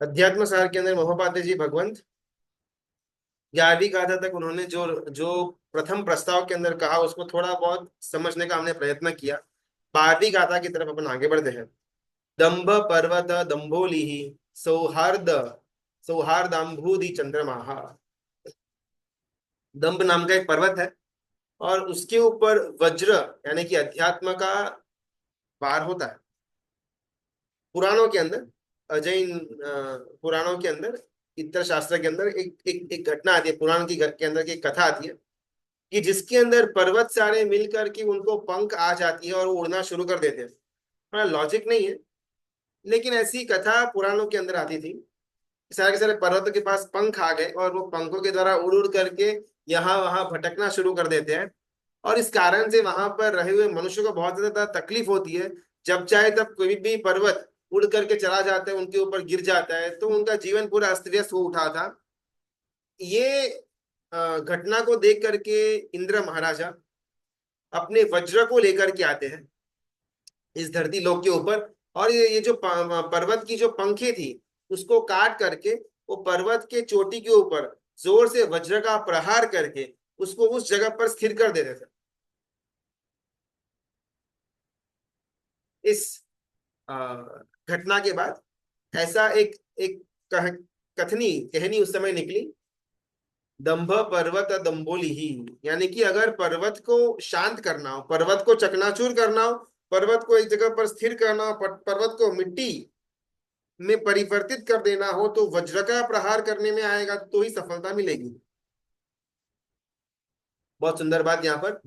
अध्यात्म सार के अंदर महोपाध्याय जी भगवंत 11वीं गाथा तक उन्होंने जो जो प्रथम प्रस्ताव के अंदर कहा उसको थोड़ा बहुत समझने का हमने प्रयत्न किया। 12वीं गाथा की तरफ अपन आगे बढ़ते हैं। दंभ पर्वत दंभोलिहि सौहार्द सौहार्दाम्भूदि चंद्रमा। दंभ नाम का एक पर्वत है और उसके ऊपर वज्र यानी कि अध्यात्म का वार होता है। पुराणों के अंदर जैन पुराणों के अंदर इतर शास्त्र के अंदर एक घटना आती है, पुराण के अंदर की एक कथा आती है कि जिसके अंदर पर्वत सारे मिलकर के उनको पंख आ जाती है और वो उड़ना शुरू कर देते हैं। बड़ा लॉजिक नहीं है, लेकिन ऐसी कथा पुराणों के अंदर आती थी। सारे के सारे पर्वतों के पास पंख आ गए और वो पंखों के द्वारा उड़ उड़ करके यहाँ वहां भटकना शुरू कर देते हैं। और इस कारण से वहां पर रहे हुए मनुष्य को बहुत ज्यादा तकलीफ होती है। जब चाहे तब कोई भी पर्वत उड़ करके चला जाता है, उनके ऊपर गिर जाता है, तो उनका जीवन पूरा अस्त व्यस्त हो उठा था। ये घटना को देख करके इंद्र महाराजा अपने वज्र को लेकर के आते हैं इस धरती लोक के ऊपर। और ये जो पर्वत की जो पंखे थी उसको काट करके वो पर्वत के चोटी के ऊपर जोर से वज्र का प्रहार करके उसको उस जगह पर स्थिर कर देते थे। इस घटना के बाद ऐसा एक एक कथनी कहनी उस समय निकली, दंभ पर्वत दंबोली ही। यानी कि अगर पर्वत को शांत करना हो, पर्वत को चकनाचूर करना हो, पर्वत को एक जगह पर स्थिर करना हो, पर्वत को मिट्टी में परिवर्तित कर देना हो, तो वज्र का प्रहार करने में आएगा तो ही सफलता मिलेगी। बहुत सुंदर बात यहाँ पर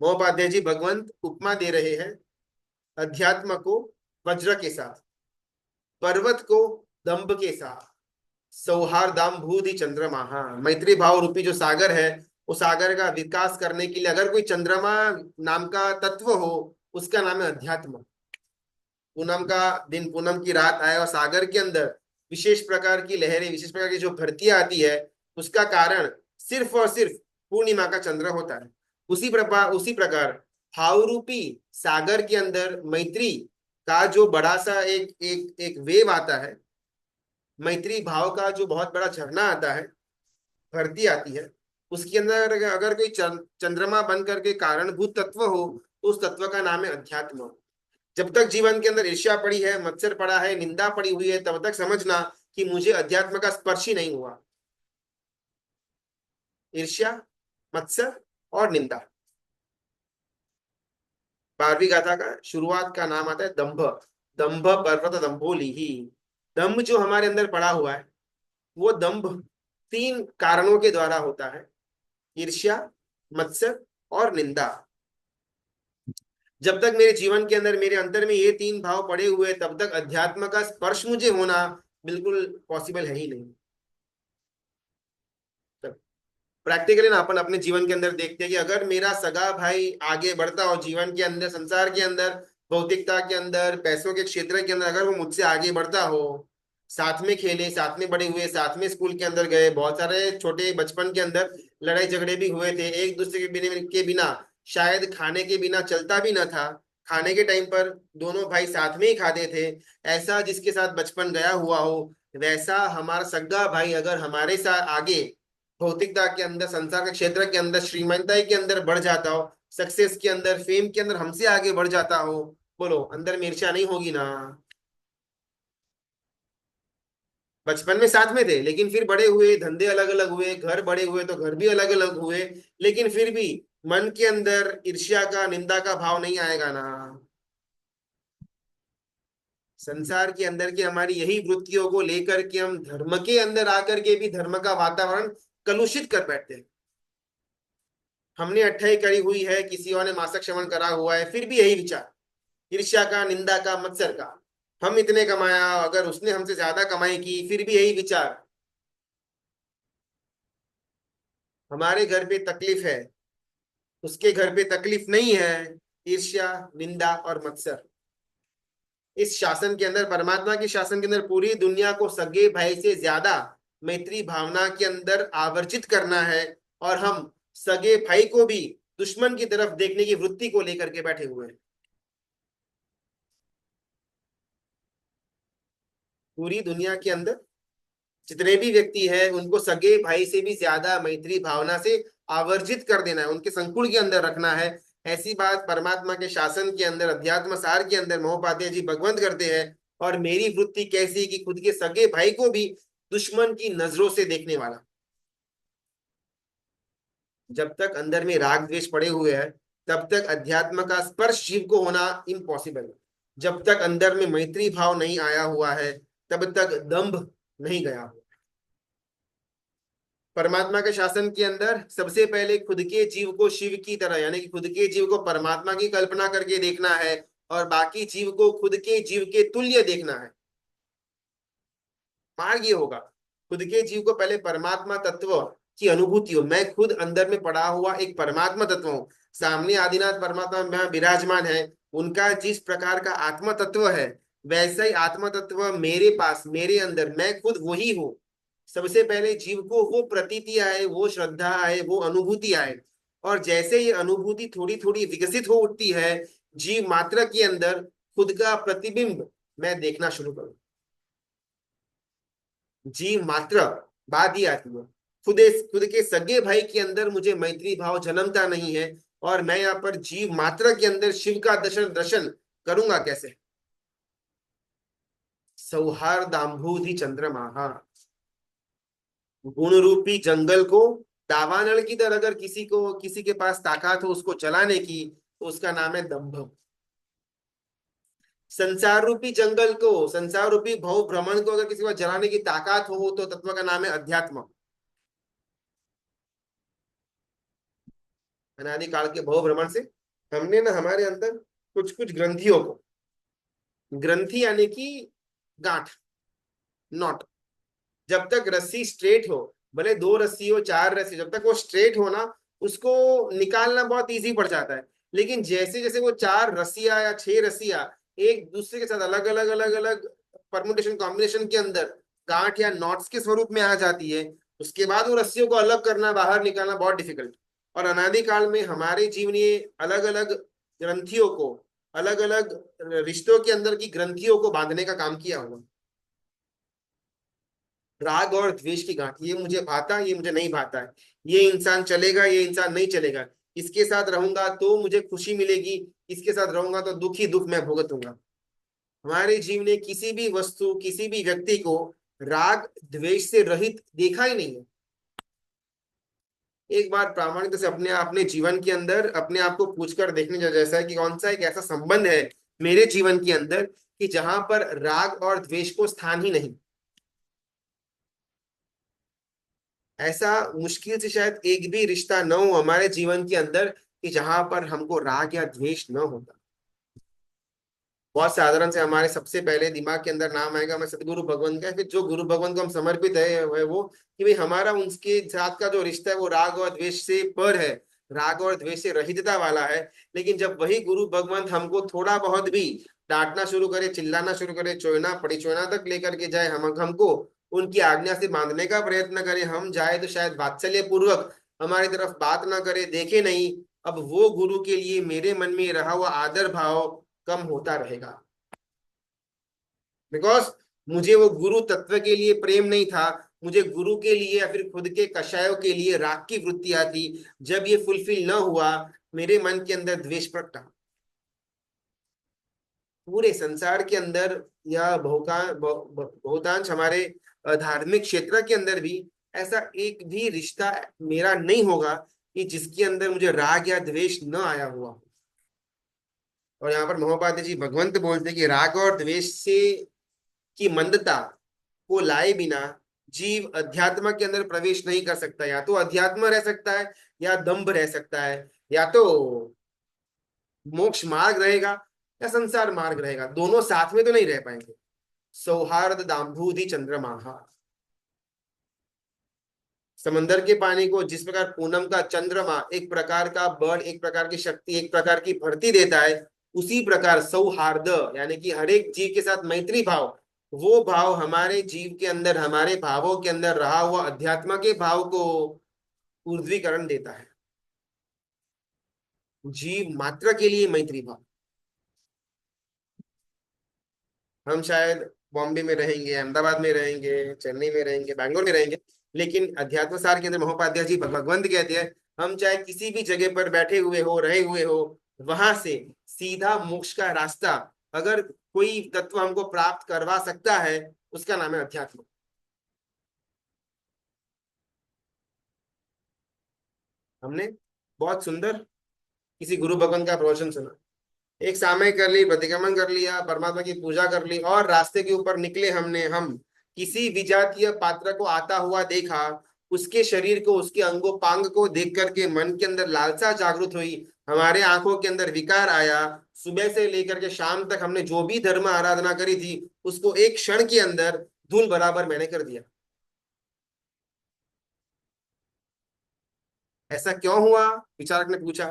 महोपाध्याय जी भगवंत उपमा दे रहे हैं अध्यात्म को वज्र के साथ, पर्वत को दंभ के साथ। सौहार्दाम्भूदि चंद्रमा, मैत्री भाव रूपी जो सागर है, उस सागर का विकास करने के लिए अगर कोई चंद्रमा नाम का तत्व हो, उसका नाम है अध्यात्म। पूनम का दिन, पूनम की रात आए और सागर के अंदर विशेष प्रकार की लहरें, विशेष प्रकार की जो भरतियां आती है, उसका कारण सिर्फ और सिर्फ पूर्णिमा का चंद्र होता है। उसी प्रकार भाव रूपी सागर के अंदर मैत्री का जो बड़ा सा एक एक एक वेव आता है, मैत्री भाव का जो बहुत बड़ा झरना आता है, भरती आती है, उसके अंदर अगर कोई चंद्रमा बन करके कारणभूत तत्व हो, तो उस तत्व का नाम है अध्यात्म। जब तक जीवन के अंदर ईर्ष्या पड़ी है, मत्सर पड़ा है, निंदा पड़ी हुई है, तब तक समझना कि मुझे अध्यात्म का स्पर्श ही नहीं हुआ। ईर्ष्या, मत्सर और निंदा। 12वीं गाथा का शुरुआत का नाम आता है दंभ। दंभ पर्वत दंभोली ही। दंभ जो हमारे अंदर पड़ा हुआ है, वो दंभ 3 कारणों के द्वारा होता है, ईर्ष्या, मत्सर और निंदा। जब तक मेरे जीवन के अंदर मेरे अंतर में ये 3 भाव पड़े हुए, तब तक अध्यात्म का स्पर्श मुझे होना बिल्कुल पॉसिबल है ही नहीं। प्रैक्टिकली ना अपन अपने जीवन के अंदर देखते हैं कि अगर मेरा सगा भाई आगे बढ़ता हो जीवन के अंदर, संसार के अंदर, भौतिकता के अंदर, पैसों के क्षेत्र के अंदर, अगर वो मुझसे आगे बढ़ता हो, साथ में खेले, साथ में बड़े हुए, साथ में स्कूल के अंदर गए, बहुत सारे छोटे बचपन के अंदर लड़ाई झगड़े भी हुए थे, एक दूसरे के बिना शायद खाने के बिना चलता भी ना था, खाने के टाइम पर दोनों भाई साथ में ही खाते थे। ऐसा जिसके साथ बचपन गया हुआ हो, वैसा हमारा सगा भाई अगर हमारे साथ आगे भौतिकता के अंदर, संसार के क्षेत्र के अंदर, श्रीमंताई के अंदर बढ़ जाता हो, सक्सेस के अंदर, फेम के अंदर हमसे आगे बढ़ जाता हो, बोलो अंदर में ईर्ष्या नहीं होगी ना। बचपन में साथ में थे, लेकिन फिर बड़े हुए, धंधे अलग अलग हुए, घर बड़े हुए तो घर भी अलग अलग हुए, लेकिन फिर भी मन के अंदर ईर्ष्या का, निंदा का भाव नहीं आएगा ना। संसार के अंदर की हमारी यही वृत्तियों को लेकर के हम धर्म के अंदर आकर के भी धर्म का वातावरण कलुषित कर बैठते हैं। हमने अट्ठाई करी हुई है, किसी और ने मासक श्रवण करा हुआ है, फिर भी यही विचार, ईर्ष्या का, निंदा का, मत्सर का। हम इतने कमाया, अगर उसने हमसे ज्यादा कमाई की, फिर भी यही विचार। हमारे घर पे तकलीफ है, उसके घर पे तकलीफ नहीं है, ईर्ष्या, निंदा और मत्सर। इस शासन के अंदर, परमात्मा के शासन के अंदर, पूरी दुनिया को सगे भाई से ज्यादा मैत्री भावना के अंदर आवर्जित करना है, और हम सगे भाई को भी दुश्मन की तरफ देखने की वृत्ति को लेकर के बैठे हुए हैं। पूरी दुनिया के अंदर जितने भी व्यक्ति हैं उनको सगे भाई से भी ज्यादा मैत्री भावना से आवर्जित कर देना है, उनके संकुल के अंदर रखना है। ऐसी बात परमात्मा के शासन के अंदर, अध्यात्म सार के अंदर महोपाध्याय जी भगवंत करते हैं। और मेरी वृत्ति कैसी है कि खुद के सगे भाई को भी दुश्मन की नजरों से देखने वाला। जब तक अंदर में राग द्वेष पड़े हुए हैं तब तक अध्यात्म का स्पर्श जीव को होना इम्पॉसिबल है। जब तक अंदर में मैत्री भाव नहीं आया हुआ है तब तक दंभ नहीं गया। परमात्मा के शासन के अंदर सबसे पहले खुद के जीव को शिव की तरह, यानी कि खुद के जीव को परमात्मा की कल्पना करके देखना है और बाकी जीव को खुद के जीव के तुल्य देखना है। मार्ग ये होगा, खुद के जीव को पहले परमात्मा तत्व की अनुभूति हो, मैं खुद अंदर में पड़ा हुआ एक परमात्मा तत्व हूँ, सामने आदिनाथ परमात्मा में विराजमान है, उनका जिस प्रकार का आत्मा तत्व है वैसा ही आत्मा तत्व मेरे पास, मेरे अंदर, मैं खुद वही हूँ। सबसे पहले जीव को वो प्रतीति आए, वो श्रद्धा आए, वो अनुभूति आए। और जैसे ये अनुभूति थोड़ी थोड़ी विकसित हो उठती है, जीव मात्र के अंदर खुद का प्रतिबिंब मैं देखना शुरू करूं। जीव मात्र बात ही आती है, खुद खुद के सगे भाई के अंदर मुझे मैत्री भाव जन्मता नहीं है, और मैं यहाँ पर जीव मात्र के अंदर शिव का दर्शन दर्शन करूंगा कैसे। सौहार्दाम्भूधि चंद्रमा, गुण रूपी जंगल को दावानल की तरह अगर किसी को, किसी के पास ताकत हो उसको चलाने की, तो उसका नाम है दंभ। संसार रूपी जंगल को, संसार रूपी भव भ्रमण को अगर किसी को जलाने की ताकत हो तो तत्व का नाम है अध्यात्म। अनादि काल के भव भ्रमण से हमने ना हमारे अंदर कुछ कुछ ग्रंथियों को, ग्रंथि यानी कि गांठ, नॉट, जब तक रस्सी स्ट्रेट हो, भले दो रस्सी हो चार रस्सी, जब तक वो स्ट्रेट हो ना, उसको निकालना बहुत इजी पड़ जाता है। लेकिन जैसे जैसे वो चार रस्सियां या छह रस्सियां एक दूसरे के साथ अलग अलग अलग अलग परमुटेशन कॉम्बिनेशन के अंदर गांठ या नॉट्स के स्वरूप में आ जाती है, उसके बाद वो रस्सियों को अलग करना, बाहर निकालना बहुत डिफिकल्ट। और अनादि काल में हमारे जीवन ने अलग अलग ग्रंथियों को, अलग अलग रिश्तों के अंदर की ग्रंथियों को बांधने का काम किया हुआ। राग और द्वेष की गांठ, ये मुझे भाता है, ये मुझे नहीं भाता है, ये इंसान चलेगा, ये इंसान नहीं चलेगा, इसके साथ रहूंगा तो मुझे खुशी मिलेगी, इसके साथ रहूंगा तो दुख ही दुख मैं भुगतूंगा। हमारे जीव ने किसी भी वस्तु, किसी भी व्यक्ति को राग द्वेष से रहित देखा ही नहीं है। एक बार प्रामाणिकता से अपने अपने जीवन के अंदर अपने आप को पूछकर देखने जैसा है कि कौन सा एक ऐसा संबंध है मेरे जीवन के अंदर कि जहां पर राग और द्वेष को स्थान ही नहीं। ऐसा मुश्किल से शायद एक भी रिश्ता न हो हमारे जीवन के अंदर कि जहां पर हमको राग या द्वेष न होता। बहुत साधारण से हमारे सबसे पहले दिमाग के अंदर नाम आएगा मैं सदगुरु भगवान का, फिर जो गुरु भगवान को हम समर्पित है वो कि भाई हमारा उनके साथ का जो रिश्ता है वो राग और द्वेष से पर है, राग और द्वेष से रहितता वाला है। लेकिन जब वही गुरु भगवान हमको थोड़ा बहुत भी डांटना शुरू करे, चिल्लाना शुरू करे, चोयना पड़ी चोयना तक लेकर के जाए, हम हमको उनकी आज्ञा से बांधने का प्रयत्न करे, हम जाए तो शायद वात्सल्य पूर्वक हमारी तरफ बात ना करे, देखे नहीं, अब वो गुरु के लिए मेरे मन में रहा हुआ आदर भाव कम होता रहेगा। बिकॉज मुझे वो गुरु तत्व के लिए प्रेम नहीं था, मुझे गुरु के लिए या फिर खुद के कषायों के लिए राग की वृत्तियां थी। जब ये फुलफिल न हुआ, मेरे मन के अंदर द्वेष प्रकटा। पूरे संसार के अंदर या बहुतांश हमारे धार्मिक क्षेत्र के अंदर भी ऐसा एक भी रिश्ता मेरा नहीं होगा कि जिसके अंदर मुझे राग या द्वेष न आया हुआ। और यहाँ पर महोपाध्याय जी भगवंत बोलते हैं कि राग और द्वेष से की मंदता को लाए बिना जीव अध्यात्म के अंदर प्रवेश नहीं कर सकता। या तो अध्यात्म रह सकता है या दंभ रह सकता है, या तो मोक्ष मार्ग रहेगा या संसार मार्ग रहेगा, दोनों साथ में तो नहीं रह पाएंगे। सौहार्द दाम्भूधि चंद्रमा, समंदर के पानी को जिस प्रकार पूनम का चंद्रमा एक प्रकार का बल, एक प्रकार की शक्ति, एक प्रकार की भर्ती देता है, उसी प्रकार सौहार्द यानी कि हर एक जीव के साथ मैत्री भाव, वो भाव हमारे जीव के अंदर, हमारे भावों के अंदर रहा हुआ अध्यात्म के भाव को ऊर्ध्वीकरण देता है। जीव मात्र के लिए मैत्री भाव, हम शायद बॉम्बे में रहेंगे, अहमदाबाद में रहेंगे, चेन्नई में रहेंगे, बैंगलोर में रहेंगे, लेकिन अध्यात्म सार के अंदर महोपाध्याय जी भगवंत कहते हैं हम चाहे किसी भी जगह पर बैठे हुए हो, रहे हुए हो, वहां से सीधा मोक्ष का रास्ता अगर कोई तत्व हमको प्राप्त करवा सकता है, उसका नाम है अध्यात्म। हमने बहुत सुंदर किसी गुरु भगवान का प्रवचन सुना, एक सामयिक कर ली, प्रतिक्रमण कर लिया, परमात्मा की पूजा कर ली, और रास्ते के ऊपर निकले हम किसी विजातीय पात्र को आता हुआ देखा, उसके शरीर को, उसके अंगो पांग को देख करके मन के अंदर लालसा जागृत हुई, हमारे आंखों के अंदर विकार आया। सुबह से लेकर के शाम तक हमने जो भी धर्म आराधना करी थी, उसको एक क्षण के अंदर धूल बराबर मैंने कर दिया। ऐसा क्यों हुआ? विचारक ने पूछा।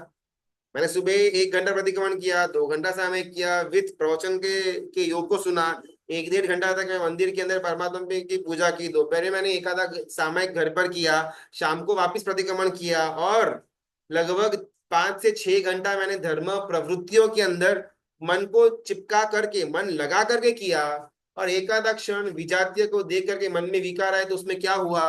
मैंने सुबह 1 घंटा प्रतिक्रमण किया, 2 घंटा सामयिक किया, विद प्रवचन के योग को सुना, 1 डेढ़ घंटा तक मैं मंदिर के अंदर परमात्मा की पूजा की, दोपहर में मैंने एक आधा सामयिक घर पर किया, शाम को वापस प्रतिक्रमण किया, और लगभग 5 से 6 घंटा मैंने धर्म प्रवृत्तियों के अंदर मन को चिपका करके, मन लगा करके किया। और एक आधा क्षण विजातीय को देख करके मन में विकार आए, तो उसमें क्या हुआ?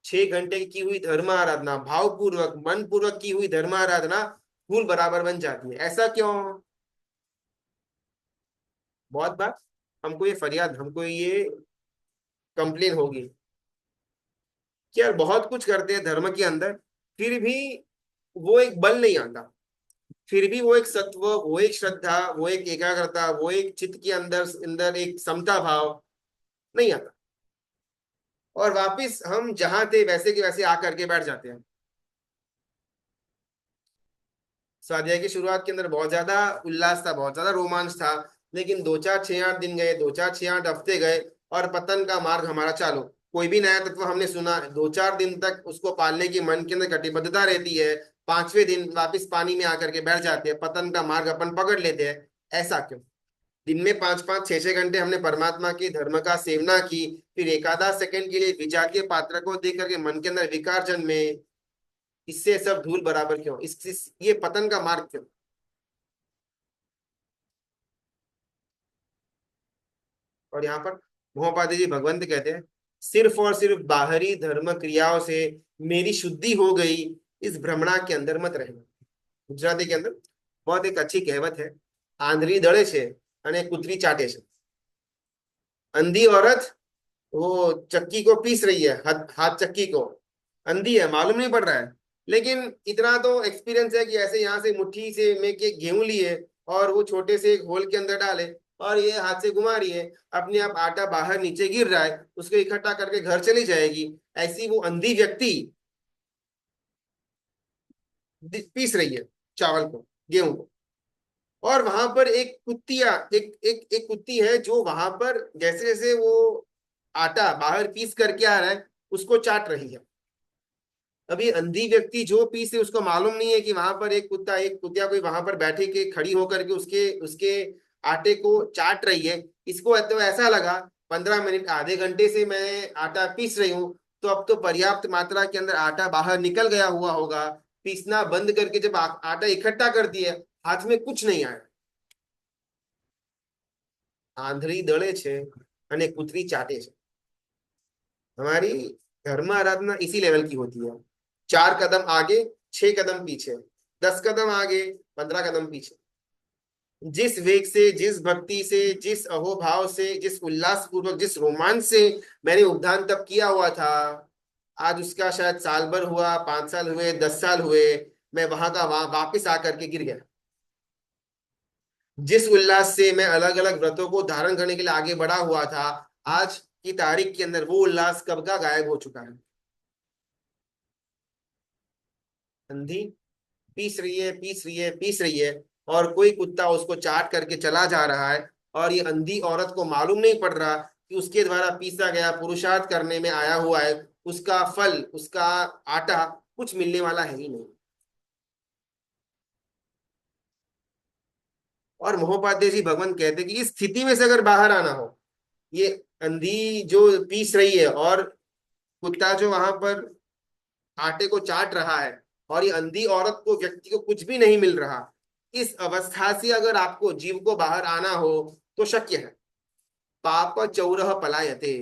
6 घंटे की हुई धर्म आराधना, भावपूर्वक मन पूर्वक की हुई धर्म आराधना फूल बराबर बन जाती है। ऐसा क्यों? बहुत बार हमको ये फरियाद, हमको ये कंप्लेन होगी कि यार बहुत कुछ करते हैं धर्म के अंदर, फिर भी वो एक बल नहीं आता, फिर भी वो एक सत्व, वो एक श्रद्धा, वो एक एकाग्रता, वो एक चित्त के अंदर अंदर एक समता भाव नहीं आता, और वापिस हम जहां थे वैसे के वैसे आकर के बैठ जाते हैं। स्वाध्याय की शुरुआत के अंदर बहुत ज्यादा उल्लास था, बहुत ज्यादा रोमांच था, लेकिन 2 4 6 8 दिन गए, 2 4 6 8 हफ्ते गए, और पतन का मार्ग हमारा चालू। कोई भी नया तत्व हमने सुना, 2 4 दिन तक उसको पालने की मन के अंदर कटिबद्धता रहती है, 5वें दिन वापिस पानी में आकर के बैठ जाते हैं, पतन का मार्ग अपन पकड़ लेते हैं। ऐसा क्यों? दिन में 5 5 6 6 घंटे हमने परमात्मा की धर्म का सेवना की, फिर एक आधा सेकंड के लिए विजातीय पात्र को देख करके मन के अंदर विकार जन्मे, इससे सब धूल बराबर क्यों? ये पतन का मार्ग क्यों? और यहाँ पर महोपाध्याय जी भगवंत कहते हैं सिर्फ और सिर्फ बाहरी धर्म क्रियाओं से मेरी शुद्धि हो गई, इस भ्रमणा के अंदर मत रहना। गुजराती के अंदर बहुत एक अच्छी कहावत है, आंधળી दળે છે અને કૂતરી ચાટે છે। अंधी औरत वो चक्की को पीस रही है, हाथ हाथ चक्की को, अंधी है, मालूम नहीं पड़ रहा है, लेकिन इतना तो एक्सपीरियंस है कि ऐसे यहाँ से मुट्ठी से में के गेहूं लिए, और वो छोटे से एक होल के अंदर डाले, और ये हाथ से घुमा रही है, अपने आप आटा बाहर नीचे गिर रहा है, उसको इकट्ठा करके घर चली जाएगी। ऐसी वो अंधी व्यक्ति पीस रही है चावल को, गेहूं को, और वहां पर एक कुत्तिया एक एक एक कुत्ती है जो वहां पर जैसे जैसे वो आटा बाहर पीस करके आ रहा है, उसको चाट रही है। अभी अंधी व्यक्ति जो पीसे, उसको मालूम नहीं है कि वहां पर एक कुत्ता, एक कुतिया कोई वहां पर बैठे के खड़ी होकर के उसके उसके आटे को चाट रही है। इसको तो ऐसा लगा 15 मिनट आधे घंटे से मैं आटा पीस रही हूँ, तो अब तो पर्याप्त मात्रा के अंदर आटा बाहर निकल गया हुआ होगा। पीसना बंद करके जब आटा इकट्ठा कर दिया, हाथ में कुछ नहीं आया। आंधળી દળે છે અને કૂતરી ચાટે છે। हमारी धर्म आराधना इसी लेवल की होती है। 4 कदम आगे, 6 कदम पीछे, 10 कदम आगे, 15 कदम पीछे। जिस वेग से, जिस भक्ति से, जिस अहोभाव से, जिस उल्लास पूर्वक, जिस रोमांच से मैंने उद्धान तब किया हुआ था, आज उसका शायद साल भर हुआ, 5 साल हुए, 10 साल हुए, मैं वहां का वहां वापिस आकर के गिर गया। जिस उल्लास से मैं अलग अलग व्रतों को धारण करने के लिए आगे बढ़ा हुआ था, आज की तारीख के अंदर वो उल्लास कब का गायब हो चुका है। अंधी पीस रही है, पीस रही है, पीस रही है, और कोई कुत्ता उसको चाट करके चला जा रहा है, और ये अंधी औरत को मालूम नहीं पड़ रहा कि उसके द्वारा पीसा गया, पुरुषार्थ करने में आया हुआ है, उसका फल, उसका आटा कुछ मिलने वाला है ही नहीं। और महोपाध्याय जी भगवान कहते हैं कि इस स्थिति में से अगर बाहर आना हो, ये अंधी जो पीस रही है, और कुत्ता जो वहां पर आटे को चाट रहा है, और ये अंधी औरत को, व्यक्ति को कुछ भी नहीं मिल रहा, इस अवस्था से अगर आपको जीव को बाहर आना हो तो शक्य है। पाप चौरः पलायते।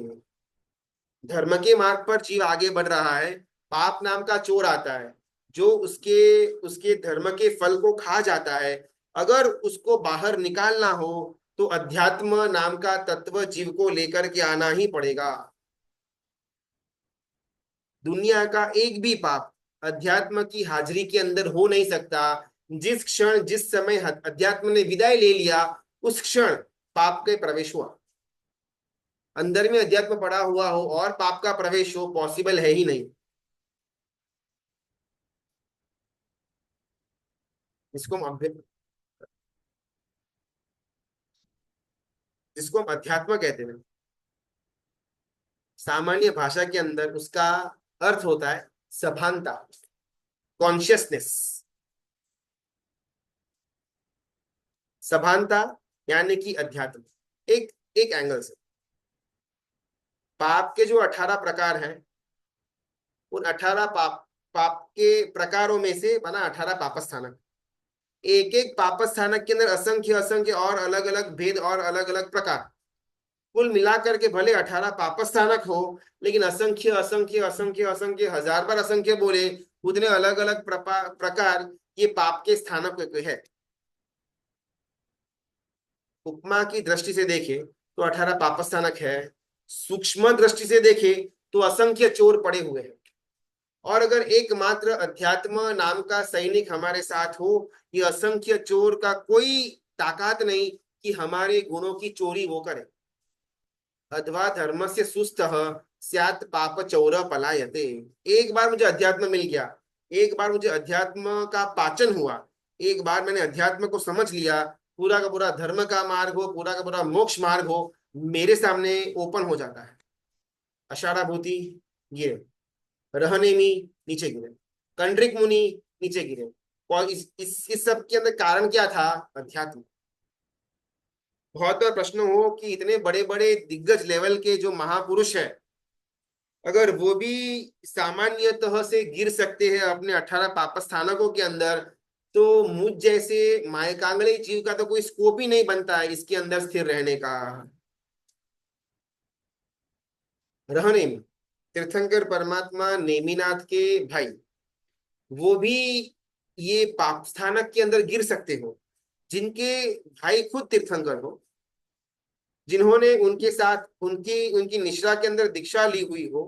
धर्म के मार्ग पर जीव आगे बढ़ रहा है, पाप नाम का चोर आता है जो उसके उसके धर्म के फल को खा जाता है। अगर उसको बाहर निकालना हो तो अध्यात्म नाम का तत्व जीव को लेकर के आना ही पड़ेगा। दुनिया का एक भी पाप अध्यात्म की हाजिरी के अंदर हो नहीं सकता। जिस क्षण जिस समय अध्यात्म ने विदाई ले लिया, उस क्षण पाप के प्रवेश हुआ। अंदर में अध्यात्म पड़ा हुआ हो और पाप का प्रवेश हो, पॉसिबल है ही नहीं। इसको हम जिसको हम अध्यात्म कहते हैं, सामान्य भाषा के अंदर उसका अर्थ होता है सभानता, कॉन्शियसनेस। सभानता यानी कि अध्यात्म। एक एक एंगल से पाप के जो 18 प्रकार हैं, उन 18 पाप पाप के प्रकारों में से बना 18 पापस्थानक। एक एक पापस्थानक के अंदर असंख्य असंख्य और अलग अलग भेद और अलग अलग प्रकार। कुल मिलाकर के भले 18 पापस्थानक हो, लेकिन असंख्य असंख्य असंख्य असंख्य हजार बार असंख्य बोले, उतने अलग अलग प्रकार ये पाप के स्थानक है। उपमा की दृष्टि से देखे तो 18 पापस्थानक है, सूक्ष्म दृष्टि से देखे तो असंख्य चोर पड़े हुए हैं। और अगर एकमात्र अध्यात्म नाम का सैनिक हमारे साथ हो, ये असंख्य चोर का कोई ताकत नहीं कि हमारे गुणों की चोरी वो करे। अथवा धर्म से सुस्त स्यात् पाप चौर पलायते। एक बार मुझे अध्यात्म मिल गया, एक बार मुझे अध्यात्म का पाचन हुआ, एक बार मैंने अध्यात्म को समझ लिया, पूरा का पूरा धर्म का मार्ग हो, पूरा का पूरा मोक्ष मार्ग हो, मेरे सामने ओपन हो जाता है। अषाढ़ाभूति गिरे, रहनेमी नीचे गिरे, कंड्रिक मुनि नीचे गिरे। और इस सब के अंदर कारण क्या था? अध्यात्म। बहुत बार प्रश्न हो कि इतने बड़े बड़े दिग्गज लेवल के जो महापुरुष है, अगर वो भी सामान्यतः से गिर सकते हैं अपने 18 पापस्थानकों के अंदर, तो मुझ जैसे मायकांगले जीव का तो कोई स्कोप ही नहीं बनता है इसके अंदर स्थिर रहने का। रहने में तीर्थंकर परमात्मा नेमिनाथ के भाई, वो भी ये पाप स्थानक के अंदर गिर सकते हो, जिनके भाई खुद तीर्थंकर हो, जिन्होंने उनके साथ उनकी उनकी निश्रा के अंदर दीक्षा ली हुई हो।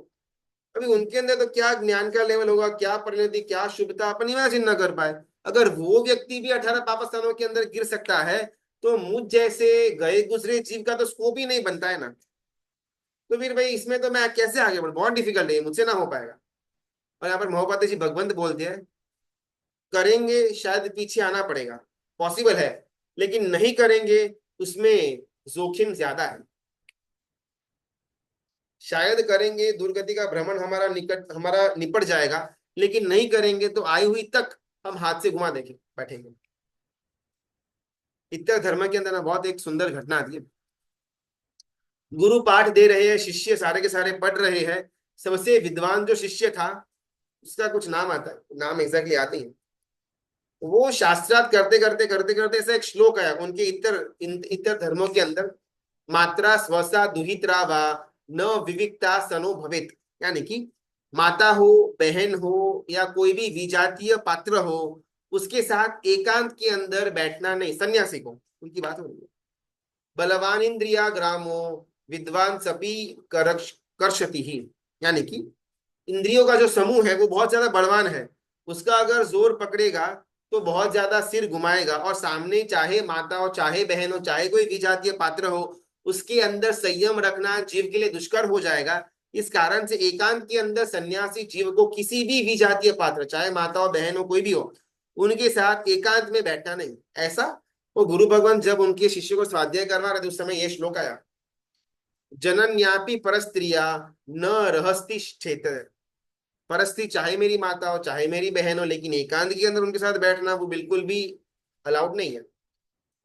अभी उनके अंदर तो क्या ज्ञान का लेवल होगा, क्या परिणति, क्या शुभता अपन इमेजिन न कर पाए। अगर वो व्यक्ति भी 18 पापस्थानों के अंदर गिर सकता है, तो मुझ जैसे गए गुजरे जीव का तो स्कोप ही नहीं बनता है ना। तो फिर भाई इसमें तो मैं कैसे आगे बढ़, बहुत डिफिकल्ट है, मुझसे ना हो पाएगा। और यहाँ पर मोहब्बत जी भगवंत बोलते हैं, करेंगे शायद पीछे आना पड़ेगा, पॉसिबल है, लेकिन नहीं करेंगे उसमें जोखिम ज्यादा है। शायद करेंगे दुर्गति का भ्रमण हमारा निपट जाएगा, लेकिन नहीं करेंगे तो आई हुई तक हम हाथ से घुमा देंगे बैठेंगे। इतना धर्म के अंदर ना बहुत एक सुंदर घटना आती है। गुरु पाठ दे रहे हैं, शिष्य सारे के सारे पढ़ रहे हैं। सबसे विद्वान जो शिष्य था, उसका कुछ नाम आता है, नाम एग्जैक्टली आते हैं। वो शास्त्रार्थ करते करते करते करते ऐसा एक श्लोक आया उनके इतर धर्मों के अंदर, मात्रा स्वसा दुहित्रा वा न विविक्ता सनो भवेत। यानी कि माता हो, बहन हो, या कोई भी विजातीय पात्र हो, उसके साथ एकांत के अंदर बैठना नहीं। सन्यासी को उनकी बात हो रही है। बलवान इंद्रिया ग्रामो विद्वान सपी कर्षति ही। यानी कि इंद्रियों का जो समूह है वो बहुत ज्यादा बलवान है, उसका अगर जोर पकड़ेगा तो बहुत ज्यादा सिर घुमाएगा। और सामने चाहे माता हो, चाहे बहन हो, चाहे कोई विजातीय पात्र हो, उसके अंदर संयम रखना जीव के लिए दुष्कर हो जाएगा। इस कारण से एकांत के अंदर सन्यासी जीव को किसी भी विजातीय पात्र, चाहे माता हो, बहन हो, कोई भी हो, उनके साथ एकांत में बैठना नहीं। ऐसा वो गुरु भगवान जब उनके शिष्य को स्वाध्याय करवा रहे थे, उस समय यह श्लोक आया, जनन्यापि परस्त्रिया न रहस्ति क्षेत्र। परस्त्री चाहे मेरी माता हो, चाहे मेरी बहन हो, लेकिन एकांत के अंदर उनके साथ बैठना वो बिल्कुल भी अलाउड नहीं है।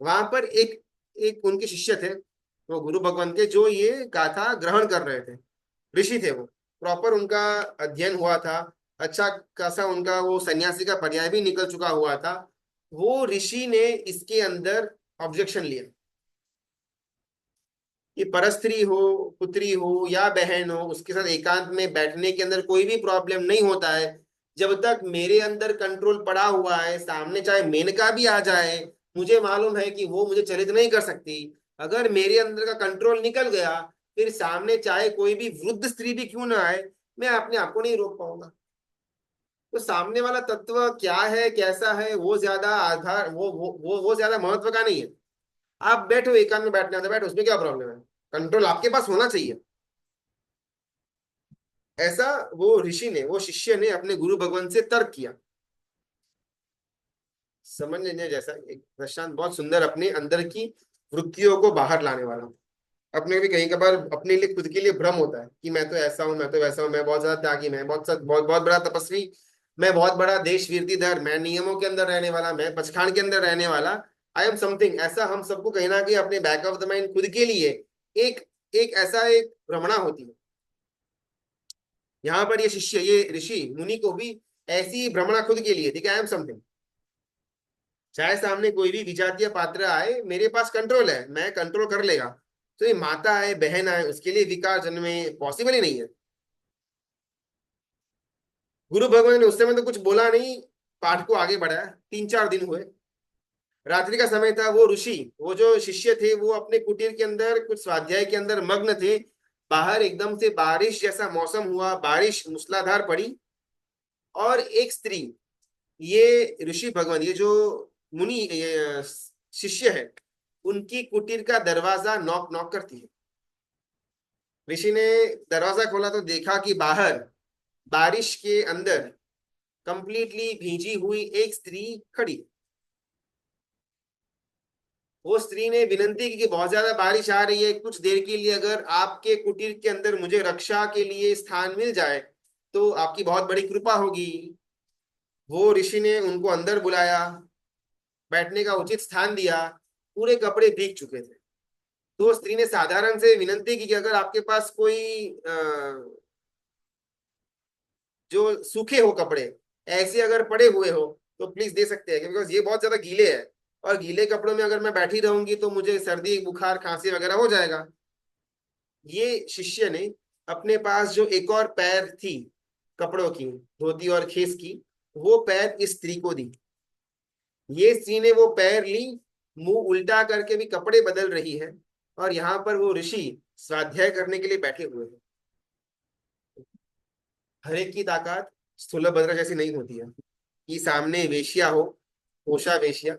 वहां पर एक एक उनके शिष्य थे, वो गुरु भगवान के, जो ये गाथा ग्रहण कर रहे थे। ऋषि थे वो, प्रॉपर उनका अध्ययन हुआ था, अच्छा खासा उनका वो सन्यासी का पर्याय भी निकल चुका हुआ था। वो ऋषि ने इसके अंदर ऑब्जेक्शन लिया कि परस्त्री हो, पुत्री हो या बहन हो, उसके साथ एकांत में बैठने के अंदर कोई भी प्रॉब्लम नहीं होता है, जब तक मेरे अंदर कंट्रोल पड़ा हुआ है। सामने चाहे मेनका भी आ जाए, मुझे मालूम है कि वो मुझे चलित नहीं कर सकती। अगर मेरे अंदर का कंट्रोल निकल गया, फिर सामने चाहे कोई भी वृद्ध स्त्री भी क्यों ना आए, मैं अपने आप को नहीं रोक पाऊंगा। तो सामने वाला तत्व क्या है, कैसा है, वो ज्यादा आधार, वो ज्यादा महत्व का नहीं है। आप बैठो, एकांत में बैठने आता बैठो, उसमें क्या प्रॉब्लम है? कंट्रोल आपके पास होना चाहिए। ऐसा वो ऋषि ने, वो शिष्य ने अपने गुरु भगवान से तर्क किया। समझ लेने जैसा एक प्रशांत, बहुत सुंदर, अपने अंदर की वृत्तियों को बाहर लाने वाला। अपने भी कहीं कभार अपने लिए, खुद के लिए भ्रम होता है कि मैं तो ऐसा हूँ, मैं तो वैसा हूँ, मैं बहुत ज्यादा त्यागी, मैं बहुत बहुत बड़ा तपस्वी, मैं बहुत बड़ा देश वीरतीधर, मैं नियमों के अंदर रहने वाला, मैं पचखान के अंदर रहने वाला, आई एम समथिंग। ऐसा हम सबको कहीं ना कहीं अपने बैक ऑफ द माइंड खुद के लिए एक एक ऐसा एक भ्रमणा होती है। यहाँ पर ये शिष्य, ये ऋषि मुनि को भी ऐसी भ्रमणा खुद के लिए थी कि आई एम समथिंग। चाहे सामने कोई भी विजातीय पात्र आए, मेरे पास कंट्रोल है, मैं कंट्रोल कर लेगा। तो ये माता है, बहन है, उसके लिए विकार जन्मे पॉसिबल ही नहीं है। गुरु भगवान ने उस समय तो कुछ बोला नहीं, पाठ को आगे बढ़ाया। 3-4 दिन हुए, रात्रि का समय था। वो ऋषि, वो जो शिष्य थे, वो अपने कुटीर के अंदर कुछ स्वाध्याय के अंदर मग्न थे। बाहर एकदम से बारिश जैसा मौसम हुआ, बारिश मूसलाधार पड़ी। और एक स्त्री, ये ऋषि भगवान, ये जो मुनि, ये शिष्य है, उनकी कुटीर का दरवाजा नॉक नॉक करती है। ऋषि ने दरवाजा खोला तो देखा कि बाहर बारिश के अंदर कंप्लीटली भींजी हुई एक स्त्री खड़ी। वो स्त्री ने विनंती की कि बहुत ज्यादा बारिश आ रही है, कुछ देर के लिए अगर आपके कुटीर के अंदर मुझे रक्षा के लिए स्थान मिल जाए तो आपकी बहुत बड़ी कृपा होगी। वो ऋषि ने उनको अंदर बुलाया, बैठने का उचित स्थान दिया। पूरे कपड़े भीग चुके थे। तो स्त्री ने साधारण से विनंती की कि अगर आपके पास कोई जो सूखे हो कपड़े ऐसे अगर पड़े हुए हो तो प्लीज दे सकते हैं, बिकॉज ये बहुत ज्यादा गीले है। और गीले कपड़ों में अगर मैं बैठी रहूंगी तो मुझे सर्दी, बुखार, खांसी वगैरह हो जाएगा। ये शिष्य ने अपने पास जो एक और पैर थी कपड़ों की, धोती और खेस की, वो पैर इस स्त्री को दी। ये स्त्री ने वो पैर ली, मुंह उल्टा करके भी कपड़े बदल रही है। और यहाँ पर वो ऋषि स्वाध्याय करने के लिए बैठे हुए हैं। हर एक की ताकत स्थूलभद्र जैसी नहीं होती है कि सामने वेश्या हो, पोषा वेश्या,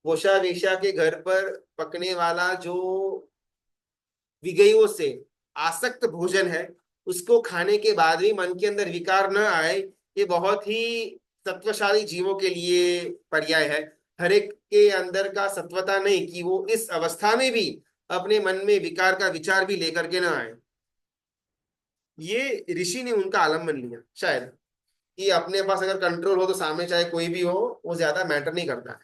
पोषा वेश्या के घर पर पकने वाला जो विगयों से आसक्त भोजन है, उसको खाने के बाद भी मन के अंदर विकार न आए, ये बहुत ही सत्वशाली जीवों के लिए पर्याय है। हर एक के अंदर का सत्वता नहीं कि वो इस अवस्था में भी अपने मन में विकार का विचार भी लेकर के ना आए। ये ऋषि ने उनका आलम्बन लिया शायद, कि अपने पास अगर कंट्रोल हो तो सामने चाहे कोई भी हो, वो ज्यादा मैटर नहीं करता है।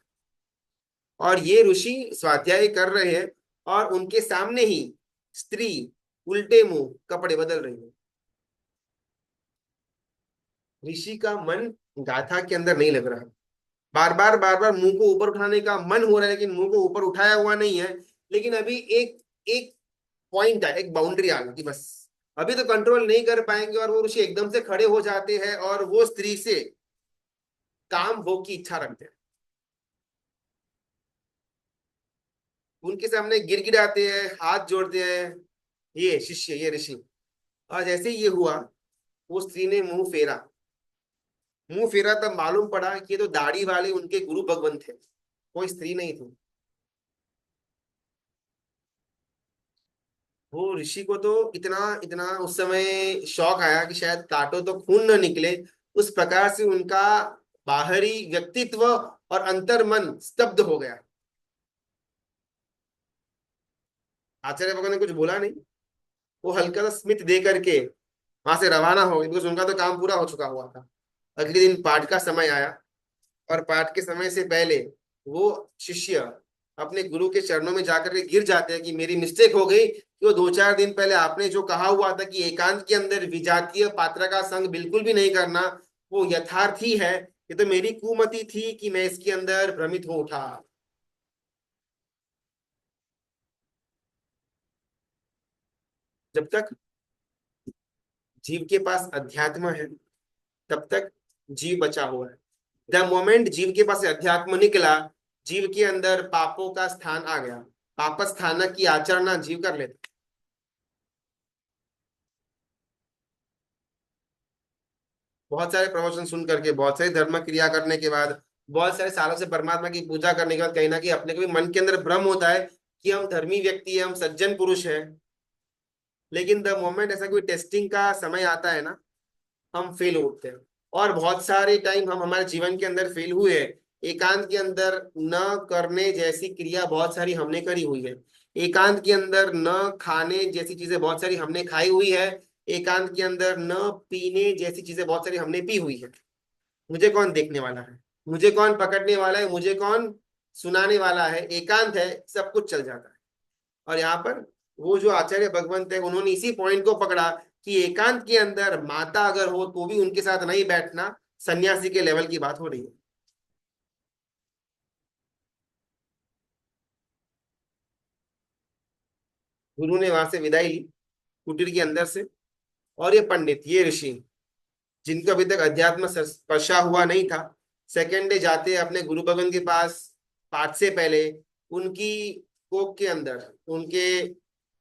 और ये ऋषि स्वाध्याय कर रहे हैं और उनके सामने ही स्त्री उल्टे मुंह कपड़े बदल रही है। ऋषि का मन गाथा के अंदर नहीं लग रहा। बार बार मुंह को ऊपर उठाने का मन हो रहा है, लेकिन मुंह को ऊपर उठाया हुआ नहीं है। लेकिन अभी एक एक पॉइंट है, एक बाउंड्री आ गई कि बस अभी तो कंट्रोल नहीं कर पाएंगे। और वो ऋषि एकदम से खड़े हो जाते हैं और वो स्त्री से काम भोग की इच्छा रखते हैं। उनके सामने गिड़गिड़ाते हैं, हाथ जोड़ते हैं, ये शिष्य, ये ऋषि। और जैसे ही ये हुआ, वो स्त्री ने मुंह फेरा। मुंह फेरा तब मालूम पड़ा कि ये तो दाढ़ी वाले उनके गुरु भगवान थे, कोई स्त्री नहीं थी। वो ऋषि को तो इतना इतना उस समय शौक आया कि शायद काटो तो खून न निकले। उस प्रकार से उनका बाहरी व्यक्तित्व और अंतर मन स्तब्ध हो गया। आचार्य भगवान ने कुछ बोला नहीं। वो हल्का सा स्मित दे करके वहां से रवाना हो गए, बिकॉज उनका तो काम पूरा हो चुका हुआ था। अगले दिन पाठ का समय आया, और पाठ के समय से पहले वो शिष्य अपने गुरु के चरणों में जाकर के गिर जाते हैं कि मेरी मिस्टेक हो गई, कि वो 2-4 दिन पहले आपने जो कहा हुआ था कि एकांत के अंदर विजातीय पात्र का संग बिल्कुल भी नहीं करना, वो यथार्थ ही है। ये तो मेरी कुमति थी कि मैं इसके अंदर भ्रमित हो उठा। जब तक जीव के पास अध्यात्म है तब तक जीव बचा हुआ है। द मोमेंट जीव के पास अध्यात्म निकला, जीव के अंदर पापों का स्थान आ गया, पाप स्थान की आचरणा जीव कर लेता। बहुत सारे प्रवचन सुन करके, बहुत सारी धर्म क्रिया करने के बाद, बहुत सारे सालों से परमात्मा की पूजा करने के बाद कहीं ना कहीं अपने को भी मन के अंदर भ्रम होता है कि हम धर्मी व्यक्ति है, हम सज्जन पुरुष है। लेकिन द मोमेंट ऐसा कोई टेस्टिंग का समय आता है ना, हम फेल होते हैं। और बहुत सारे टाइम हम हमारे जीवन के अंदर फेल हुए हैं। एकांत के अंदर न करने जैसी क्रिया बहुत सारी हमने करी हुई है। एकांत के अंदर न खाने जैसी चीजें बहुत सारी हमने खाई हुई है। एकांत के अंदर न पीने जैसी चीजें बहुत सारी हमने पी हुई है। मुझे कौन देखने वाला है, मुझे कौन पकड़ने वाला है, मुझे कौन सुनाने वाला है। एकांत है, सब कुछ चल जाता है। और यहाँ पर वो जो आचार्य भगवंत है उन्होंने इसी पॉइंट को पकड़ा कि एकांत के अंदर माता अगर हो तो भी उनके साथ नहीं बैठना, सन्यासी के लेवल की बात हो रही है। गुरु ने वहां से विदाई ली कुटीर के अंदर से। और ये पंडित, ये ऋषि, जिनको अभी तक अध्यात्म स्पर्शा हुआ नहीं था, सेकेंड डे जाते अपने गुरु भगवान के पास पाठ से पहले उनकी कोख के अंदर, उनके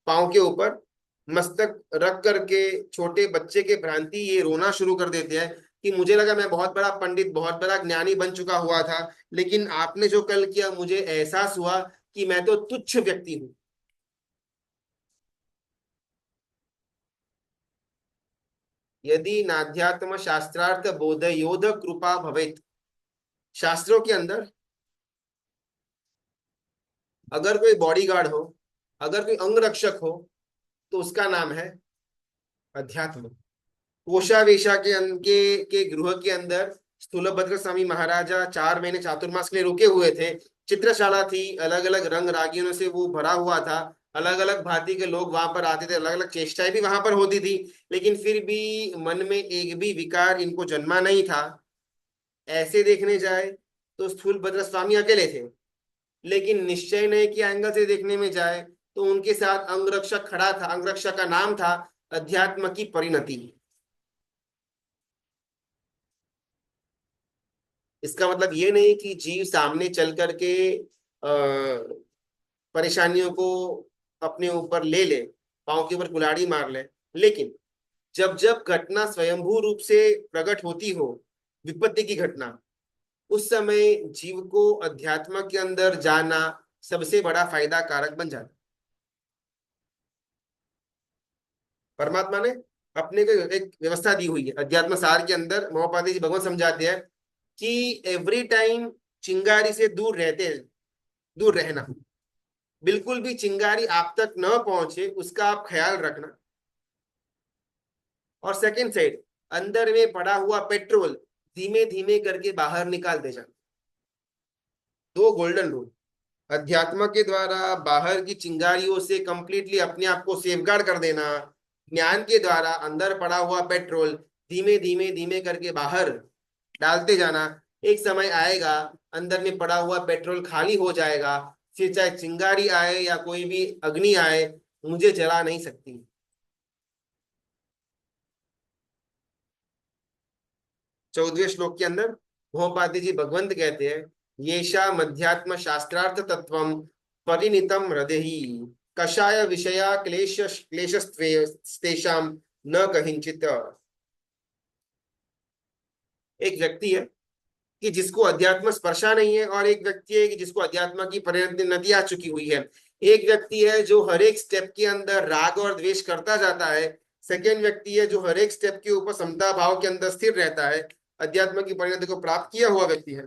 पाँव के ऊपर मस्तक रख करके छोटे बच्चे के भ्रांति ये रोना शुरू कर देते हैं कि मुझे लगा मैं बहुत बड़ा पंडित, बहुत बड़ा ज्ञानी बन चुका हुआ था, लेकिन आपने जो कल किया मुझे एहसास हुआ कि मैं तो तुच्छ व्यक्ति हूँ। यदि नाध्यात्म शास्त्रार्थ बोधयोध कृपा भवेत। शास्त्रों के अंदर अगर कोई बॉडीगार्ड हो, अगर कोई अंगरक्षक हो, तो उसका नाम है अध्यात्म। कोषावेशा के गृह के अंदर स्थूलभद्र स्वामी महाराजा 4 महीने चातुर्मास के लिए रुके हुए थे। चित्रशाला थी, अलग अलग रंग रागियों से वो भरा हुआ था। अलग अलग भांति के लोग वहां पर आते थे, अलग अलग चेष्टाएं भी वहां पर होती थी। लेकिन फिर भी मन में एक भी विकार इनको जन्मा नहीं था। ऐसे देखने जाए तो स्थूलभद्र स्वामी अकेले थे, लेकिन निश्चय नय के एंगल से देखने में जाए तो उनके साथ अंगरक्षक खड़ा था। अंगरक्षक का नाम था अध्यात्म की परिणति। इसका मतलब ये नहीं कि जीव सामने चल करके परेशानियों को अपने ऊपर ले ले, पांव के ऊपर कुल्हाड़ी मार ले। लेकिन जब जब घटना स्वयंभू रूप से प्रकट होती हो, विपत्ति की घटना, उस समय जीव को अध्यात्म के अंदर जाना सबसे बड़ा फायदा कारक बन जाता। परमात्मा ने अपने को एक व्यवस्था दी हुई है। अध्यात्म सार के अंदर महोपाध्याय जी भगवान समझाते हैं कि एवरी टाइम चिंगारी से दूर रहते हैं, दूर रहना। बिल्कुल भी चिंगारी आप तक न पहुंचे उसका आप ख्याल रखना। और सेकंड साइड, अंदर में पड़ा हुआ पेट्रोल धीमे धीमे करके बाहर निकाल दे जाना। दो गोल्डन रूल। अध्यात्म के द्वारा बाहर की चिंगारियों से कंप्लीटली अपने आप को सेफगार्ड कर देना। ज्ञान के द्वारा अंदर पड़ा हुआ पेट्रोल धीमे धीमे धीमे करके बाहर डालते जाना। एक समय आएगा अंदर में पड़ा हुआ पेट्रोल खाली हो जाएगा, फिर चाहे चिंगारी आए या कोई भी अग्नि आए, मुझे जला नहीं सकती। 14वें श्लोक के अंदर महोपाध्याय जी भगवंत कहते हैं, येषा मध्यात्म शास्त्रार्थ तत्वम परिणीतम हृदय कषाय विषया क्लेशस्तेषाम न कहिंचित। एक व्यक्ति है कि जिसको अध्यात्म स्पर्शा नहीं है, और एक व्यक्ति है कि जिसको अध्यात्म की परिणति आ चुकी हुई है। एक व्यक्ति है जो हर एक स्टेप के अंदर राग और द्वेष करता जाता है। सेकेंड व्यक्ति है जो हर एक स्टेप के ऊपर समता भाव के अंदर स्थिर रहता है, अध्यात्म की परिणति को प्राप्त किया हुआ व्यक्ति है।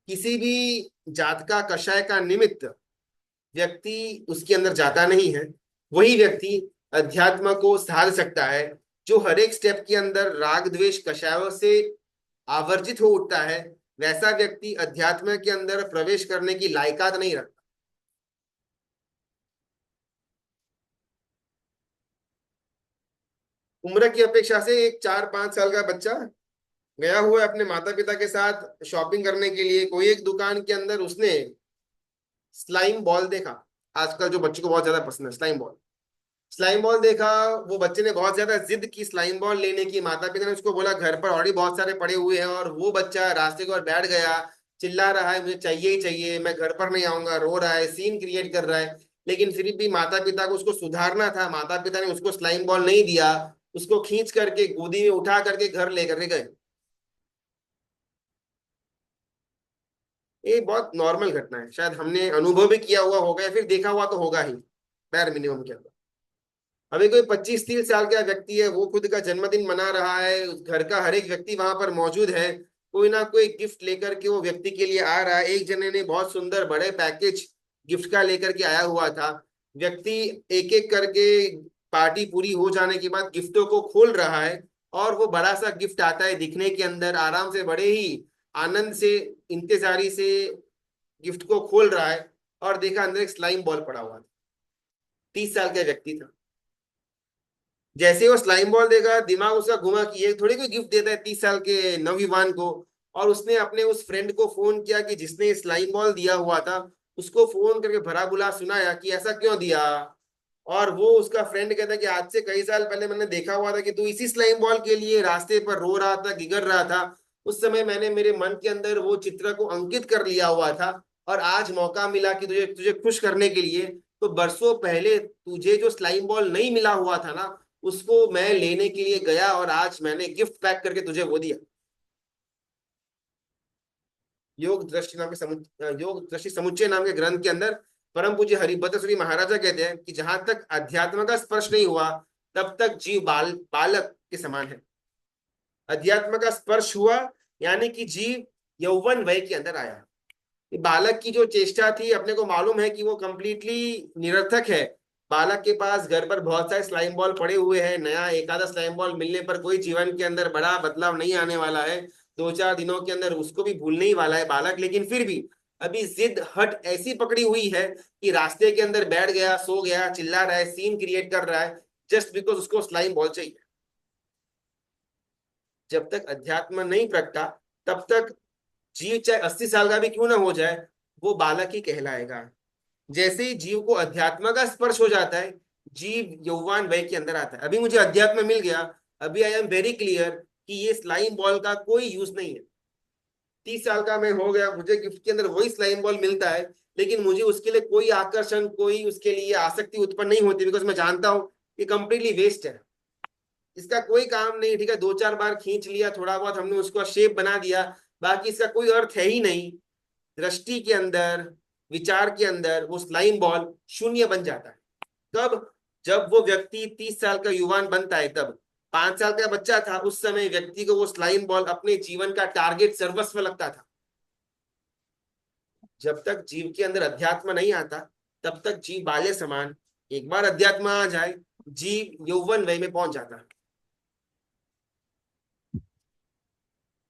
किसी भी जात का कषाय का निमित्त व्यक्ति उसके अंदर जाता नहीं है। वही व्यक्ति अध्यात्म को साध सकता है जो हर एक स्टेप के अंदर राग द्वेष कषायों से आवर्जित हो उठता है। वैसा व्यक्ति अध्यात्म के अंदर प्रवेश करने की लायकात नहीं रखता। उम्र की अपेक्षा से एक 4-5 साल का बच्चा गया हुआ है अपने माता पिता के साथ शॉपिंग करने के लिए। कोई एक दुकान के अंदर उसने स्लाइम बॉल देखा। आजकल जो बच्चों को बहुत ज्यादा पसंद है स्लाइम बॉल। स्लाइम बॉल देखा, वो बच्चे ने बहुत ज्यादा जिद की स्लाइम बॉल लेने की, माता पिता ने उसको बोला घर पर ऑलरेडी बहुत सारे पड़े हुए हैं, और वो बच्चा रास्ते के ओर बैठ गया, चिल्ला रहा है मुझे चाहिए ही चाहिए, मैं घर पर नहीं आऊंगा, रो रहा है, सीन क्रिएट कर रहा है। लेकिन फिर भी माता पिता को उसको सुधारना था, माता पिता ने उसको स्लाइम बॉल नहीं दिया, उसको खींच करके गोदी में उठा करके घर लेकर के गए। ये बहुत नॉर्मल घटना है, शायद हमने अनुभव भी किया हुआ होगा या फिर देखा हुआ तो होगा ही, बैर मिनिमम के अंदर। अभी कोई 25-30 साल का व्यक्ति है, वो खुद का जन्मदिन मना रहा है, उस घर का हर एक व्यक्ति वहां पर मौजूद है, कोई ना कोई गिफ्ट लेकर के वो व्यक्ति के लिए आ रहा है। एक जने ने बहुत सुंदर बड़े पैकेज गिफ्ट का लेकर के आया हुआ था। व्यक्ति एक एक करके पार्टी पूरी हो जाने के बाद गिफ्टों को खोल रहा है, और वो बड़ा सा गिफ्ट आता है दिखने के अंदर, आराम से बड़े ही आनंद से, इंतजारी से गिफ्ट को खोल रहा है, और देखा अंदर एक स्लाइम बॉल पड़ा हुआ था। 30 साल का व्यक्ति था। जैसे ही वो स्लाइम बॉल देगा, दिमाग उसका घुमा कि ये थोड़ी कोई गिफ्ट देता है 30 साल के नवयुवान को। और उसने अपने उस फ्रेंड को फोन किया कि जिसने स्लाइम बॉल दिया हुआ था, उसको फोन करके भला बुला सुनाया कि ऐसा क्यों दिया। और वो उसका फ्रेंड कहता है कि आज से कई साल पहले मैंने देखा हुआ था कि तू इसी स्लाइम बॉल के लिए रास्ते पर रो रहा था, गिगर रहा था। उस समय मैंने मेरे मन के अंदर वो चित्र को अंकित कर लिया हुआ था, और आज मौका मिला कि तुझे तुझे खुश करने के लिए, तो बरसों पहले तुझे जो स्लाइम बॉल नहीं मिला हुआ था ना, उसको मैं लेने के लिए गया, और आज मैंने गिफ्ट पैक करके तुझे वो दिया। योग दृष्टि समुच्चय नाम के ग्रंथ के अंदर परम पूज्य हरिभद्र श्री महाराजा कहते हैं कि जहां तक अध्यात्म का स्पर्श नहीं हुआ, तब तक जीव बालक के समान है। अध्यात्म का स्पर्श हुआ यानी कि जीव यौवन वय के अंदर आया। बालक की जो चेष्टा थी, अपने को मालूम है कि वो कंप्लीटली निरर्थक है। बालक के पास घर पर बहुत सारे स्लाइम बॉल पड़े हुए हैं, नया एक आधा स्लाइम बॉल मिलने पर कोई जीवन के अंदर बड़ा बदलाव नहीं आने वाला है, 2-4 दिनों के अंदर उसको भी भूलने ही वाला है बालक। लेकिन फिर भी अभी जिद हट ऐसी पकड़ी हुई है कि रास्ते के अंदर बैठ गया, सो गया, चिल्ला रहा है, सीन क्रिएट कर रहा है, जस्ट बिकॉज उसको स्लाइम बॉल चाहिए। जब तक अध्यात्म नहीं प्रगटा, तब तक जीव चाहे 80 साल का भी क्यों ना हो जाए, वो बालक ही कहलाएगा। जैसे ही जीव को अध्यात्म का स्पर्श हो जाता है, जीव यौवान वय के अंदर आता है। अभी मुझे अध्यात्म मिल गया, अभी आई एम वेरी क्लियर कि ये स्लाइम बॉल का कोई यूज नहीं है। 30 साल का मैं हो गया, मुझे गिफ्ट के अंदर वही स्लाइम बॉल मिलता है, लेकिन मुझे उसके लिए कोई आकर्षण, कोई उसके लिए आसक्ति उत्पन्न नहीं होती, बिकॉज मैं जानता हूं कि कंप्लीटली वेस्ट है, इसका कोई काम नहीं। ठीक है, 2-4 बार खींच लिया, थोड़ा बहुत हमने उसको शेप बना दिया, बाकी इसका कोई अर्थ है ही नहीं। दृष्टि के अंदर, विचार के अंदर वो स्लाइम बॉल शून्य बन जाता है। कब? जब वो व्यक्ति 30 साल का युवान बनता है, तब 5 साल का बच्चा था उस समय व्यक्ति को वो स्लाइम बॉल अपने जीवन का टारगेट, सर्वस्व लगता था। जब तक जीव के अंदर अध्यात्म नहीं आता, तब तक जीव बाल्य समान। एक बार अध्यात्म आ जाए, जीव यौवन वय में पहुंच जाता है।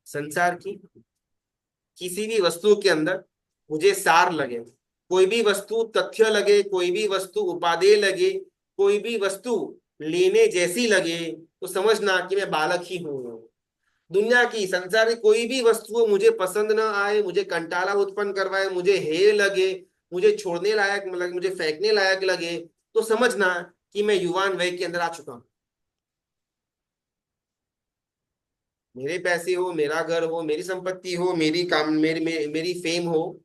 संसार की किसी भी वस्तु के अंदर मुझे सार लगे, कोई भी वस्तु तथ्य लगे, कोई भी वस्तु उपादेय लगे, कोई भी वस्तु लेने जैसी लगे, तो समझना कि मैं बालक ही हूं। दुनिया की, संसार की कोई भी वस्तु मुझे पसंद ना आए, मुझे कंटाला उत्पन्न करवाए, मुझे हे लगे, मुझे छोड़ने लायक लगे, मुझे फेंकने लायक लगे, तो समझना कि मैं युवान वय के अंदर आ चुका हूं। मेरे पैसे हो, मेरा घर हो, मेरी संपत्ति हो, मेरी काम, मेरी फेम हो,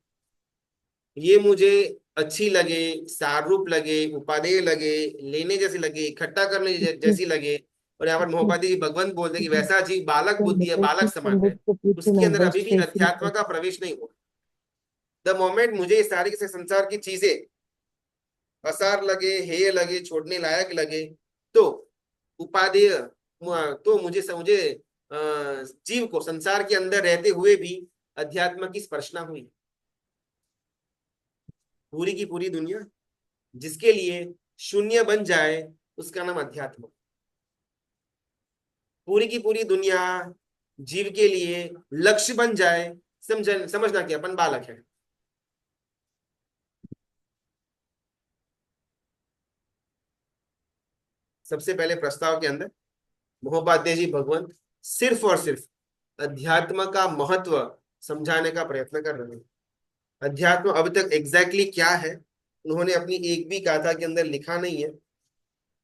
ये मुझे अच्छी लगे, सारूप लगे, उपादेय लगे, लेने जैसी लगे, इकट्ठा करने जैसी लगे, और यहाँ पर मोहपादी जी भगवंत बोलते हैं कि वैसा जीव बालक बुद्धि है, बालक समान है, उसके अंदर अभी भी अध्यात्म का प्रवेश नहीं हुआ। द मोमेंट मुझे ये सारी के संसार की चीजें असार लगे, हेय लगे, छोड़ने लायक लगे, तो उपादेय, तो मुझे जीव को संसार के अंदर रहते हुए भी अध्यात्म की स्पर्शना हुई। पूरी की पूरी दुनिया जिसके लिए शून्य बन जाए, उसका नाम अध्यात्म। पूरी की पूरी दुनिया जीव के लिए लक्ष्य बन जाए, समझना कि अपन बालक है। सबसे पहले प्रस्ताव के अंदर महोपाध्याय जी भगवंत सिर्फ और सिर्फ अध्यात्म का महत्व समझाने का प्रयत्न कर रहे हैं। अध्यात्म अभी तक एग्जैक्टली क्या है, उन्होंने अपनी एक भी गाथा के अंदर लिखा नहीं है।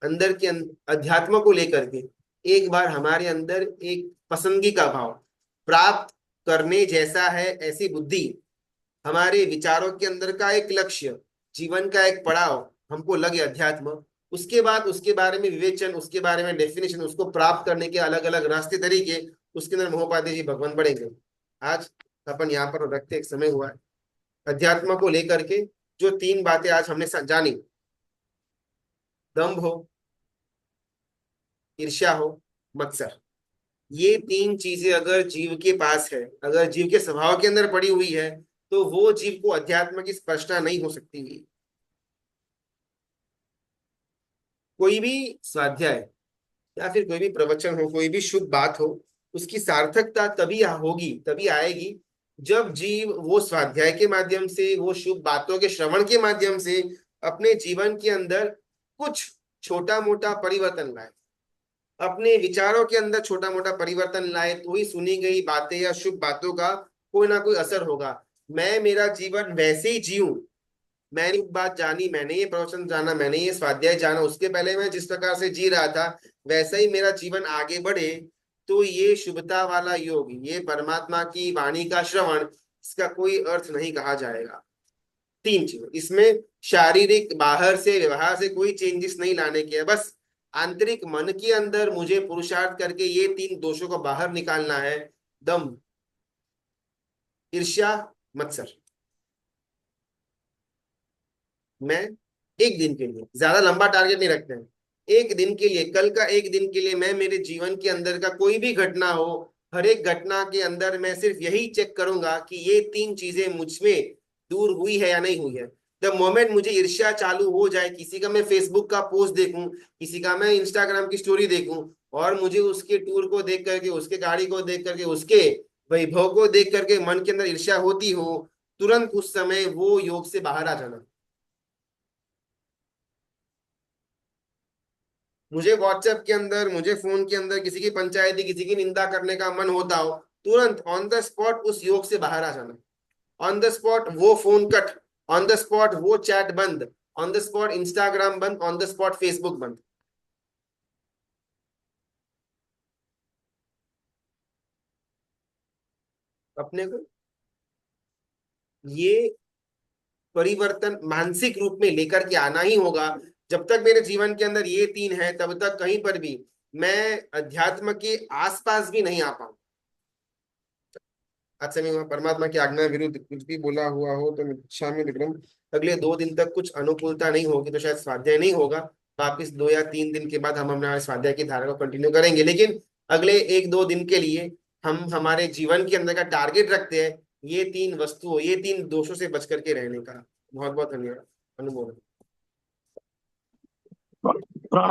अंदर के अध्यात्म को लेकर के एक बार हमारे अंदर एक पसंदगी का भाव, प्राप्त करने जैसा है ऐसी बुद्धि, हमारे विचारों के अंदर का एक लक्ष्य, जीवन का एक पड़ाव हमको लगे अध्यात्म, उसके बाद उसके बारे में विवेचन, उसके बारे में डेफिनेशन, उसको प्राप्त करने के अलग अलग रास्ते तरीके, उसके अंदर महोपाध्याय जी भगवान बढ़ेंगे। आज अपन यहाँ पर रखते एक समय हुआ है अध्यात्म को लेकर के, जो तीन बातें आज हमने जानी, दम्भ हो, ईर्ष्या हो, मत्सर, ये तीन चीजें अगर जीव के पास है, अगर जीव के स्वभाव के अंदर पड़ी हुई है, तो वो जीव को अध्यात्म की स्पर्शना नहीं हो सकती। कोई भी स्वाध्याय या फिर कोई भी प्रवचन हो, कोई भी शुभ बात हो, उसकी सार्थकता तभी होगी, तभी आएगी जब जीव वो स्वाध्याय के माध्यम से, वो शुभ बातों के श्रवण के माध्यम से अपने जीवन के अंदर कुछ छोटा मोटा परिवर्तन लाए, अपने विचारों के अंदर छोटा मोटा परिवर्तन लाए, तो ही सुनी गई बातें या शुभ बातों का कोई ना कोई असर होगा। मैं मेरा जीवन वैसे ही जीऊं, मैंने एक बात जानी, मैंने ये प्रवचन जाना, मैंने ये स्वाध्याय जाना, उसके पहले मैं जिस प्रकार से जी रहा था वैसा ही मेरा जीवन आगे बढ़े, तो ये शुभता वाला योग, ये परमात्मा की वाणी का श्रवण, इसका कोई अर्थ नहीं कहा जाएगा। तीन चीज इसमें, शारीरिक बाहर से व्यवहार से कोई चेंजेस नहीं लाने के है, बस आंतरिक मन के अंदर मुझे पुरुषार्थ करके ये तीन दोषों को बाहर निकालना है, दम, ईर्ष्या, मत्सर। मैं एक दिन के लिए, ज्यादा लंबा टारगेट नहीं रखते हैं, एक दिन के लिए, कल का एक दिन के लिए मैं मेरे जीवन के अंदर का कोई भी घटना हो, हर एक घटना के अंदर मैं सिर्फ यही चेक करूंगा कि ये तीन चीजें मुझ में दूर हुई है या नहीं हुई है। द मोमेंट मुझे ईर्ष्या चालू हो जाए, किसी का मैं फेसबुक का पोस्ट देखूं, किसी का मैं इंस्टाग्राम की स्टोरी देखूं, और मुझे उसके टूर को देख करके, उसके गाड़ी को देख करके, उसके वैभव को देख करके मन के अंदर ईर्ष्या होती हो, तुरंत उस समय वो योग से बाहर आ जाना। मुझे व्हाट्सएप के अंदर, मुझे फोन के अंदर किसी की पंचायती, किसी की निंदा करने का मन होता हो, तुरंत ऑन द स्पॉट उस योग से बाहर आ जाना। ऑन द स्पॉट वो phone cut, on the spot वो चैट बंद, ऑन द स्पॉट इंस्टाग्राम बंद, ऑन द स्पॉट फेसबुक बंद। अपने को ये परिवर्तन मानसिक रूप में लेकर के आना ही होगा। जब तक मेरे जीवन के अंदर ये तीन है, तब तक कहीं पर भी मैं अध्यात्म के आसपास भी नहीं आ पाऊं। अच्छा, मैं परमात्मा की आज्ञा विरुद्ध कुछ भी बोला हुआ हो तो इच्छा में विक्रम, अगले 2 दिन तक कुछ अनुकूलता नहीं होगी तो शायद स्वाध्याय नहीं होगा। वापिस 2 या 3 दिन के बाद हम हमारे स्वाध्याय की धारा को कंटिन्यू करेंगे, लेकिन अगले 1-2 दिन के लिए हम हमारे जीवन के अंदर का टारगेट रखते हैं ये तीन वस्तुओं, ये तीन दोषों से बच करके रहने का। बहुत बहुत धन्यवाद। अनुमोदन। प्रणाम।